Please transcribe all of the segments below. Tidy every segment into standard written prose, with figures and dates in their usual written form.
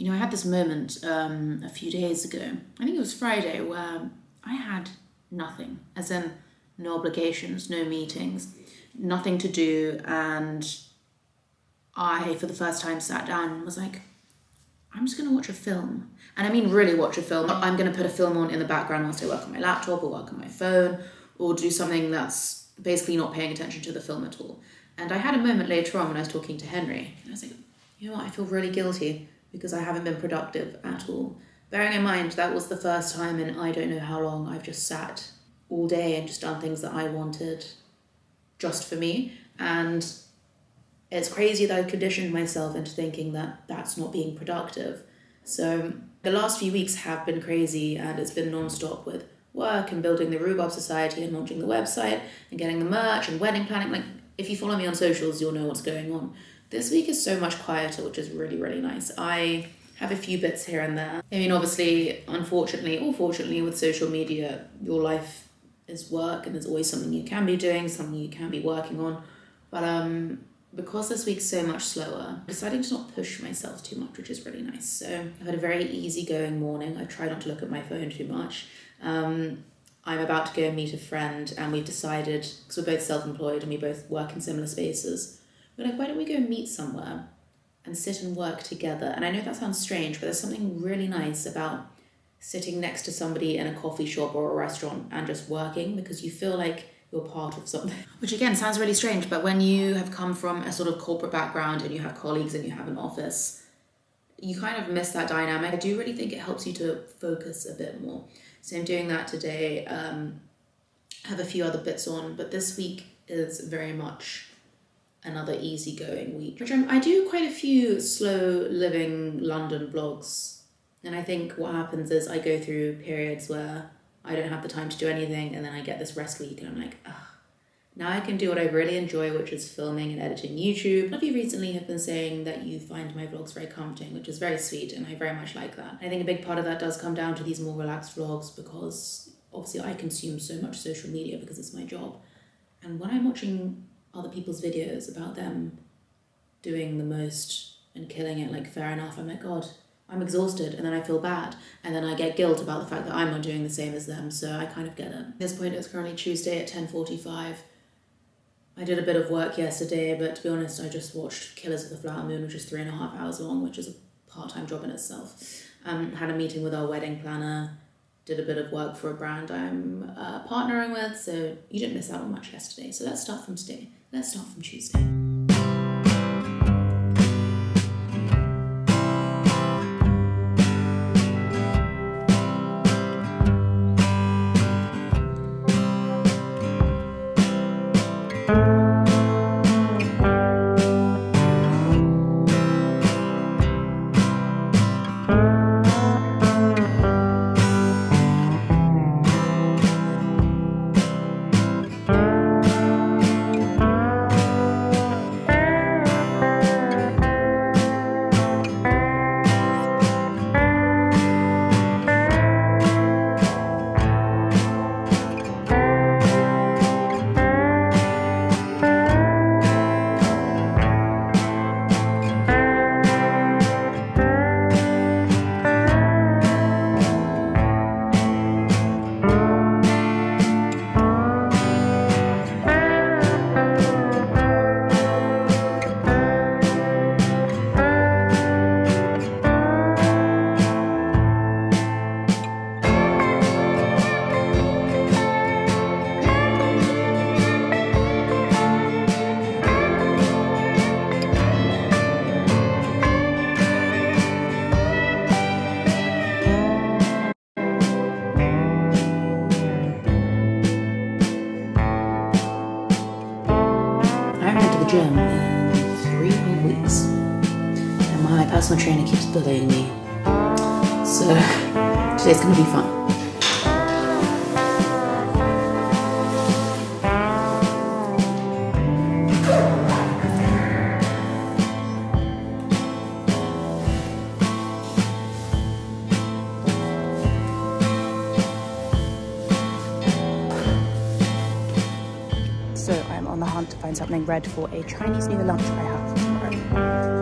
You know, I had this moment a few days ago, I think it was Friday, where I had nothing, as in no obligations, no meetings, nothing to do, and I, for the first time, sat down and was like, I'm just going to watch a film. And I mean really watch a film. I'm going to put a film on in the background whilst I work on my laptop or work on my phone or do something that's basically not paying attention to the film at all. And I had a moment later on when I was talking to Henry. And I was like, you know what, I feel really guilty because I haven't been productive at all. Bearing in mind, that was the first time in I don't know how long I've just sat all day and just done things that I wanted just for me. And it's crazy that I've conditioned myself into thinking that that's not being productive. So the last few weeks have been crazy, and it's been non-stop with work and building the Rhubarb Society and launching the website and getting the merch and wedding planning. Like, if you follow me on socials, you'll know what's going on. This week is so much quieter, which is really, really nice. I have a few bits here and there. I mean, obviously, unfortunately, or fortunately, with social media, your life is work and there's always something you can be doing, something you can be working on. But because this week's so much slower, I'm deciding to not push myself too much, which is really nice. So I've had a very easygoing morning. I try not to look at my phone too much. I'm about to go and meet a friend, and we've decided, because we're both self-employed and we both work in similar spaces, we're like, why don't we go and meet somewhere and sit and work together? And I know that sounds strange, but there's something really nice about sitting next to somebody in a coffee shop or a restaurant and just working, because you feel like you're part of something. Which again sounds really strange, but when you have come from a sort of corporate background and you have colleagues and you have an office, you kind of miss that dynamic. I do really think it helps you to focus a bit more. So I'm doing that today. Have a few other bits on, but this week is very much another easygoing week. Which I do quite a few slow living London vlogs, and I think what happens is I go through periods where I don't have the time to do anything, and then I get this rest week and I'm like, now I can do what I really enjoy, which is filming and editing YouTube. A lot of you recently have been saying that you find my vlogs very comforting, which is very sweet, and I very much like that. I think a big part of that does come down to these more relaxed vlogs, because obviously I consume so much social media because it's my job. And when I'm watching other people's videos about them doing the most and killing it, like, fair enough, I'm like, God, I'm exhausted, and then I feel bad, and then I get guilt about the fact that I'm not doing the same as them, so I kind of get it. At this point, it's currently Tuesday at 10:45. I did a bit of work yesterday, but to be honest, I just watched Killers of the Flower Moon, which is 3.5 hours long, which is a part-time job in itself. Had a meeting with our wedding planner, did a bit of work for a brand I'm partnering with, so you didn't miss out on much yesterday. So let's start from today. Let's start from Tuesday. Gym in 3 whole weeks, and my personal trainer keeps bullying me, so today's gonna be fun. So I'm on the hunt to find something red for a Chinese New Year lunch I have tomorrow.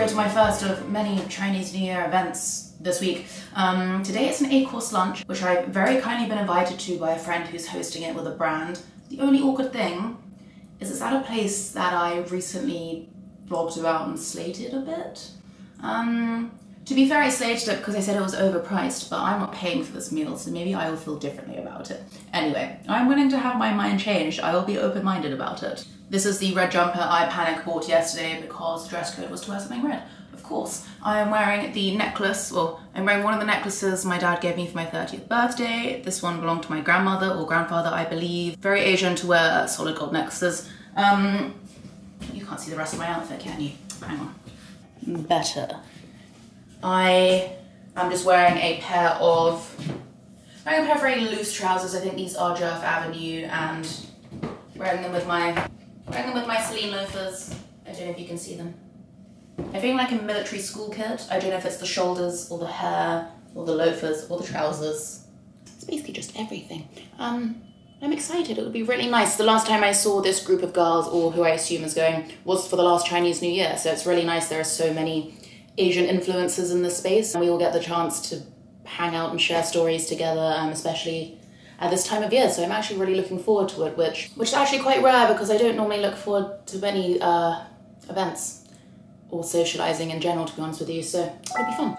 go to my first of many Chinese New Year events this week. Today it's an 8-course lunch, which I've very kindly been invited to by a friend who's hosting it with a brand. The only awkward thing is it's at a place that I recently blogged about and slated a bit. To be fair, I slated it because I said it was overpriced, but I'm not paying for this meal, so maybe I will feel differently about it. Anyway, I'm willing to have my mind changed. I will be open-minded about it. This is the red jumper I panic bought yesterday because the dress code was to wear something red. Of course, I am wearing the necklace, well, I'm wearing one of the necklaces my dad gave me for my 30th birthday. This one belonged to my grandmother or grandfather, I believe. Very Asian to wear solid gold necklaces. You can't see the rest of my outfit, can you? Hang on. Better. I am just wearing a pair of very loose trousers. I think these are Jerf Avenue, and wearing them with my Celine loafers. I don't know if you can see them. I'm feeling like a military school kid. I don't know if it's the shoulders or the hair or the loafers or the trousers. It's basically just everything. I'm excited. It would be really nice. The last time I saw this group of girls, or who I assume is going, was for the last Chinese New Year. So it's really nice. There are so many Asian influences in this space, and we all get the chance to hang out and share stories together, especially at this time of year. So I'm actually really looking forward to it, which is actually quite rare because I don't normally look forward to many events or socializing in general, to be honest with you. So it'll be fun.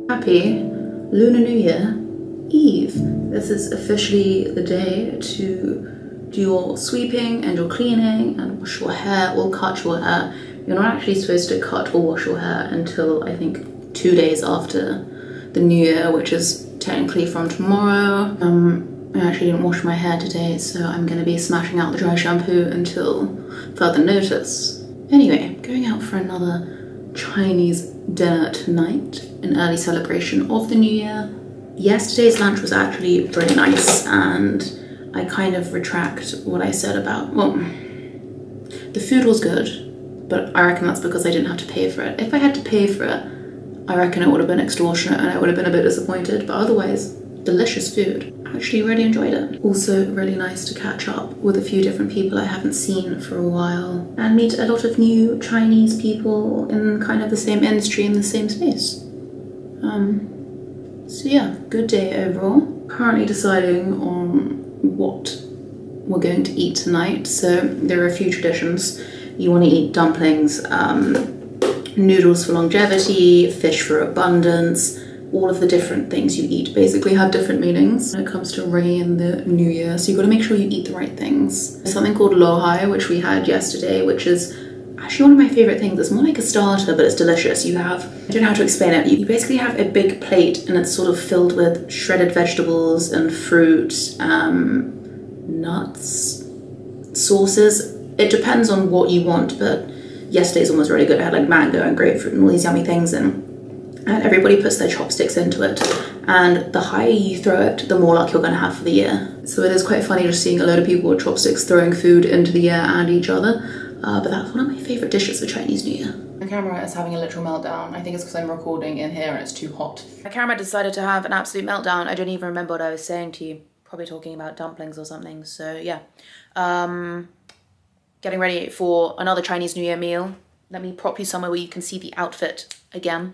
Happy Lunar New Year Eve. This is officially the day to do your sweeping and your cleaning and wash your hair or cut your hair. You're not actually supposed to cut or wash your hair until I think 2 days after the New Year, which is technically from tomorrow. I actually didn't wash my hair today, so I'm going to be smashing out the dry shampoo until further notice. Anyway, going out for another Chinese dinner tonight, an early celebration of the New Year. Yesterday's lunch was actually really nice, and I kind of retract what I said about, well, the food was good, but I reckon that's because I didn't have to pay for it. If I had to pay for it, I reckon it would have been extortionate and I would have been a bit disappointed, but otherwise, delicious food. I actually really enjoyed it. Also really nice to catch up with a few different people I haven't seen for a while and meet a lot of new Chinese people in kind of the same industry, in the same space. So yeah, good day overall. Currently deciding on what we're going to eat tonight. So there are a few traditions. You want to eat dumplings, noodles for longevity, fish for abundance. All of the different things you eat basically have different meanings when it comes to Ray and the New Year. So you've got to make sure you eat the right things. There's something called lohai, which we had yesterday, which is actually one of my favorite things. It's more like a starter, but it's delicious. You have, I don't know how to explain it. You basically have a big plate and it's sort of filled with shredded vegetables and fruit, nuts, sauces. It depends on what you want, but yesterday's one was really good. I had like mango and grapefruit and all these yummy things in. And everybody puts their chopsticks into it. And the higher you throw it, the more luck you're gonna have for the year. So it is quite funny just seeing a load of people with chopsticks throwing food into the air and each other. But that's one of my favorite dishes for Chinese New Year. The camera is having a literal meltdown. I think it's because I'm recording in here and it's too hot. The camera decided to have an absolute meltdown. I don't even remember what I was saying to you. Probably talking about dumplings or something, so yeah. Getting ready for another Chinese New Year meal. Let me prop you somewhere where you can see the outfit again.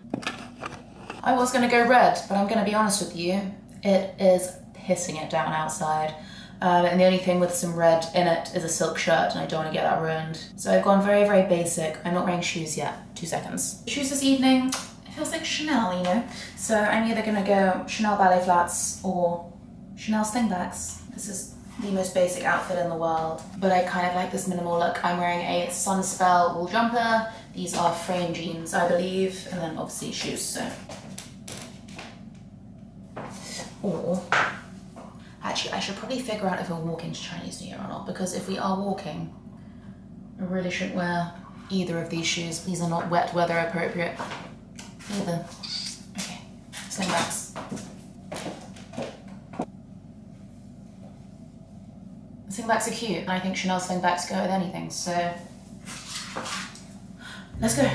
I was gonna go red, but I'm gonna be honest with you. It is pissing it down outside. And the only thing with some red in it is a silk shirt and I don't want to get that ruined. So I've gone very, very basic. I'm not wearing shoes yet. 2 seconds. Shoes this evening, it feels like Chanel, you know? So I'm either gonna go Chanel ballet flats or Chanel slingbacks. This is the most basic outfit in the world, but I kind of like this minimal look. I'm wearing a Sunspell wool jumper. These are frame jeans, I believe, and then obviously shoes, so. Or, actually, I should probably figure out if we're walking to Chinese New Year or not, because if we are walking, I really shouldn't wear either of these shoes. These are not wet weather appropriate either. Okay, slingbacks. Slingbacks are cute, and I think Chanel slingbacks go with anything, so let's go.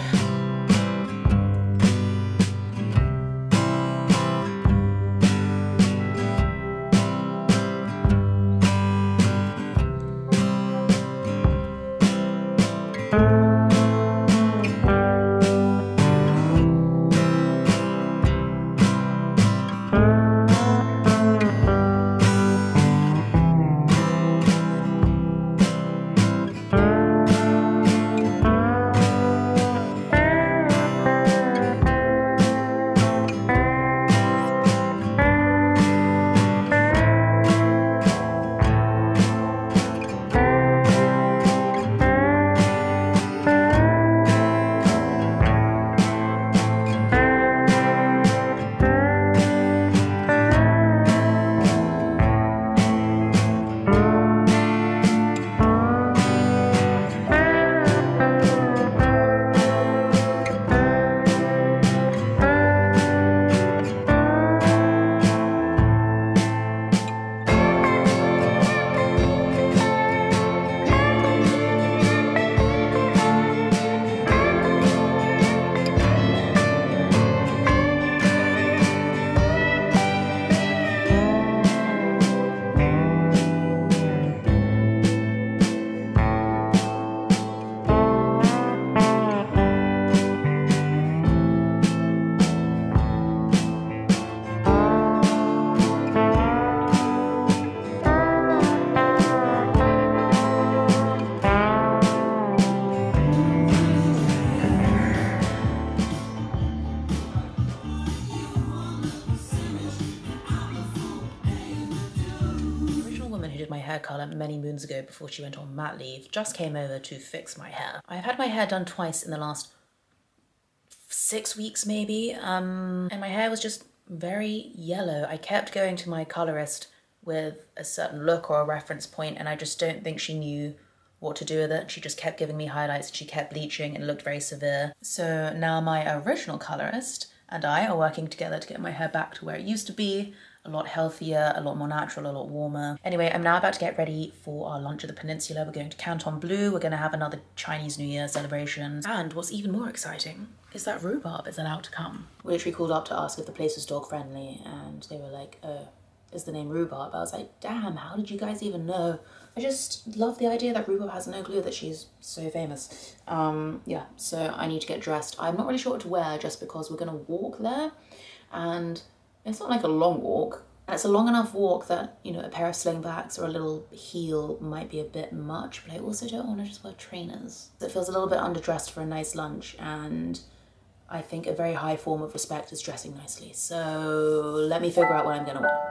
Hair colour many moons ago before she went on mat leave just came over to fix my hair. I've had my hair done twice in the last 6 weeks maybe, and my hair was just very yellow. I kept going to my colourist with a certain look or a reference point, and I just don't think she knew what to do with it. She just kept giving me highlights and she kept bleaching and it looked very severe. So now my original colourist and I are working together to get my hair back to where it used to be. A lot healthier, a lot more natural, a lot warmer. Anyway, I'm now about to get ready for our lunch at the Peninsula. We're going to Canton Bleu. We're going to have another Chinese New Year celebration. And what's even more exciting is that rhubarb is allowed to come. We literally called up to ask if the place was dog friendly and they were like, oh, is the name rhubarb? I was like, damn, how did you guys even know? I just love the idea that rhubarb has no clue that she's so famous. Yeah, so I need to get dressed. I'm not really sure what to wear just because we're going to walk there and it's not like a long walk. And it's a long enough walk that, you know, a pair of slingbacks or a little heel might be a bit much, but I also don't want to just wear trainers. It feels a little bit underdressed for a nice lunch, and I think a very high form of respect is dressing nicely. So let me figure out what I'm gonna wear.